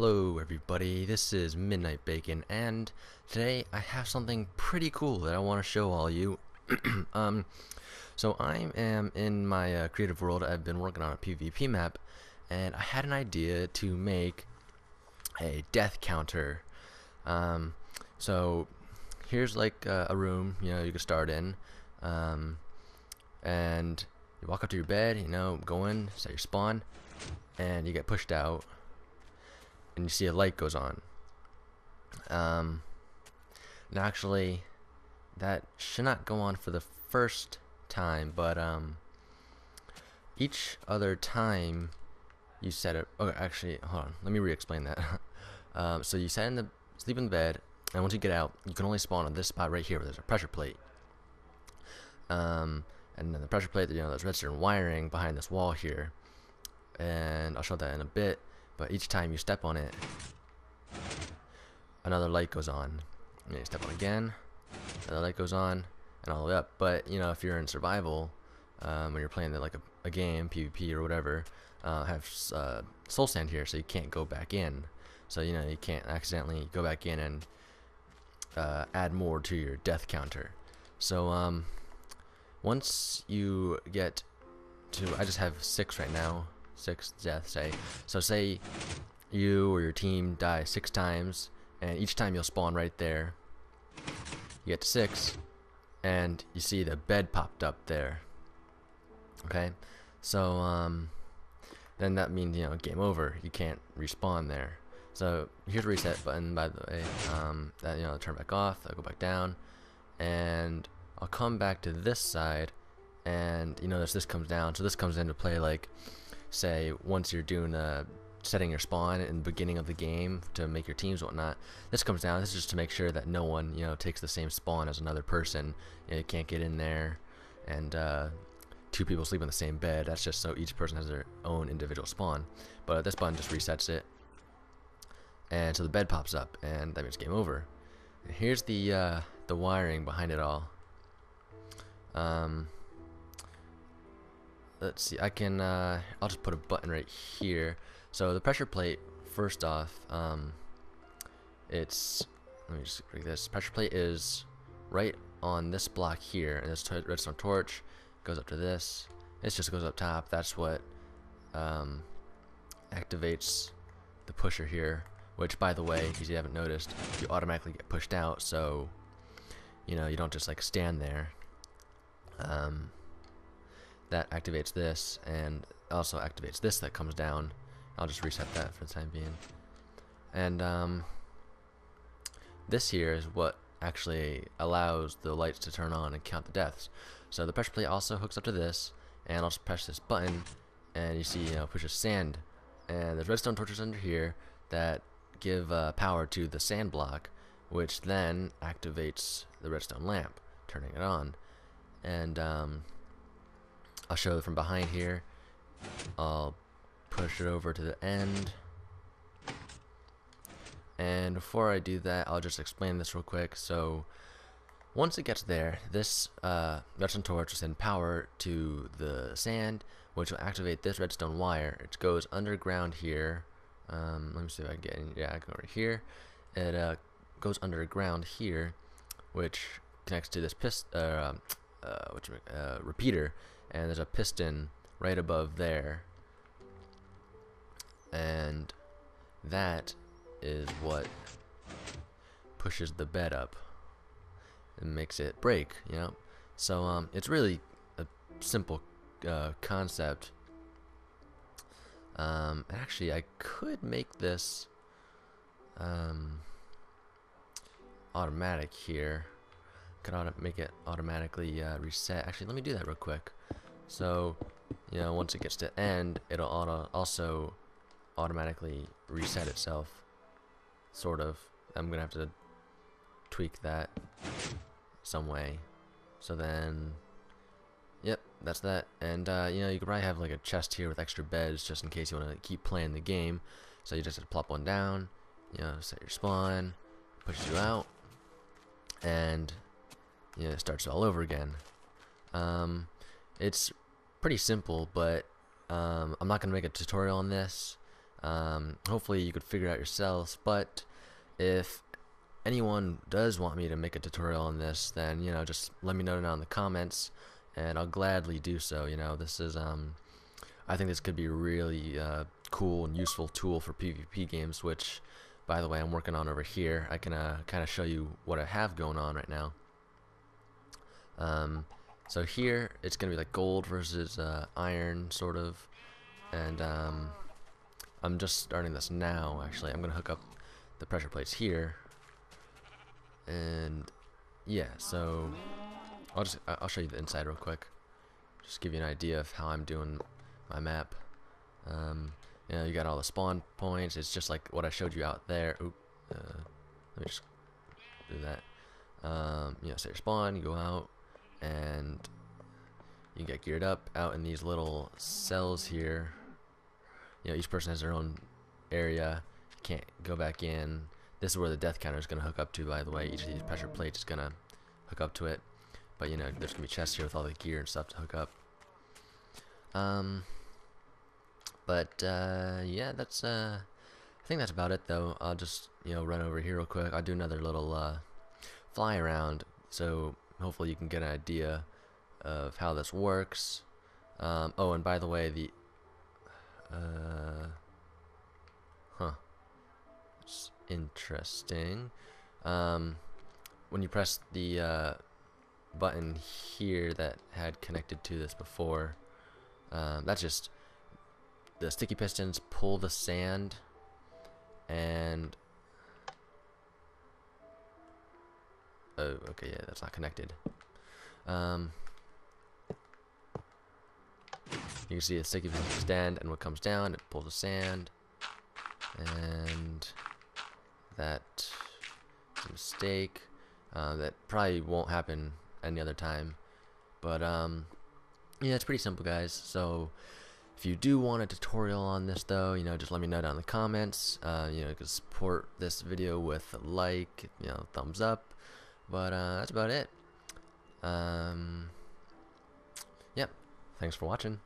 Hello everybody, this is Midnight Bacon, and today I have something pretty cool that I want to show all you. um, so I am in my creative world. I've been working on a PvP map, and I had an idea to make a death counter. So here's like a room, you could start in, and you walk up to your bed, go in, set your spawn, and you get pushed out. And you see a light goes on. Now actually, that should not go on for the first time, but each other time you set it. Okay, actually, hold on. Let me re-explain that. So you sleep in the bed, and once you get out, you can only spawn on this spot right here where there's a pressure plate. And then the pressure plate, there's redstone wiring behind this wall here, and I'll show that in a bit. But each time you step on it, another light goes on. And you step on again, another light goes on, and all the way up. But if you're in survival, when you're playing like a game, PvP or whatever, have soul sand here, so you can't go back in. So you can't accidentally go back in and add more to your death counter. So once you get to, I just have 6 right now. 6 deaths, say. So say you or your team die 6 times, and each time you'll spawn right there. You get to 6, and you see the bed popped up there. Okay, so then that means game over. You can't respawn there. So here's the reset button, by the way. That turn back off. I'll go back down, and I'll come back to this side, and this comes down. So this comes into play like, say, once you're doing setting your spawn in the beginning of the game to make your teams and whatnot. This comes down. This is just to make sure that no one takes the same spawn as another person. You can't get in there and 2 people sleep in the same bed. That's just so each person has their own individual spawn. But this button just resets it, and so the bed pops up, and that means game over. And here's the wiring behind it all. Let's see, I can I'll just put a button right here. So the pressure plate, first off, let me just break this. Pressure plate is right on this block here, and this redstone torch goes up to this. It just goes up top. That's what activates the pusher here, which, by the way, if you haven't noticed, you automatically get pushed out, so you don't just like stand there. That activates this, and also activates this that comes down. I'll just reset that for the time being. And this here is what actually allows the lights to turn on and count the deaths. So the pressure plate also hooks up to this, and I'll just press this button, and you see, pushes sand. And there's redstone torches under here that give power to the sand block, which then activates the redstone lamp, turning it on. And I'll show it from behind here. I'll push it over to the end. And before I do that, I'll just explain this real quick. So once it gets there, this redstone torch will send power to the sand, which will activate this redstone wire. It goes underground here. Let me see if I can get in. Yeah, I can go right here. It goes underground here, which connects to this repeater, and there's a piston right above there, and that is what pushes the bed up and makes it break. So it's really a simple concept. Actually, I could make this automatic here. Could make it automatically reset. Actually, let me do that real quick. So once it gets to end, it'll also automatically reset itself, sort of. I'm gonna have to tweak that some way. So then, yep, that's that. And you could probably have like a chest here with extra beds just in case you want to keep playing the game. So you just have to plop one down, set your spawn, pushes you out, and it starts all over again. It's pretty simple, but I'm not gonna make a tutorial on this. Hopefully you could figure it out yourselves, but if anyone does want me to make a tutorial on this, then just let me know down in the comments, and I'll gladly do so. This is I think this could be a really cool and useful tool for PvP games, which, by the way, I'm working on over here. I can kind of show you what I have going on right now. So here it's gonna be like gold versus iron, sort of, and I'm just starting this now. Actually, I'm gonna hook up the pressure plates here, and yeah. So I'll show you the inside real quick, just give you an idea of how I'm doing my map. You got all the spawn points. It's just like what I showed you out there. Oop, let me just do that. Set your spawn, you go out, and you get geared up out in these little cells here. Each person has their own area. You can't go back in. This is where the death counter is going to hook up to, by the way. Each of these pressure plates is going to hook up to it. But there's going to be chests here with all the gear and stuff to hook up. Yeah, that's I think that's about it, though. I'll just run over here real quick. I'll do another little fly around, so hopefully you can get an idea of how this works. Oh, and by the way, the it's interesting. When you press the button here that had connected to this before, that's just the sticky pistons pull the sand, and oh, okay, yeah, that's not connected. You can see the sticky pistons extend, and what comes down, it pulls the sand, and that's a mistake. That probably won't happen any other time, but yeah, it's pretty simple, guys. So if you do want a tutorial on this, though, just let me know down in the comments. You can support this video with a like, thumbs up. But that's about it. Yep. Thanks for watching.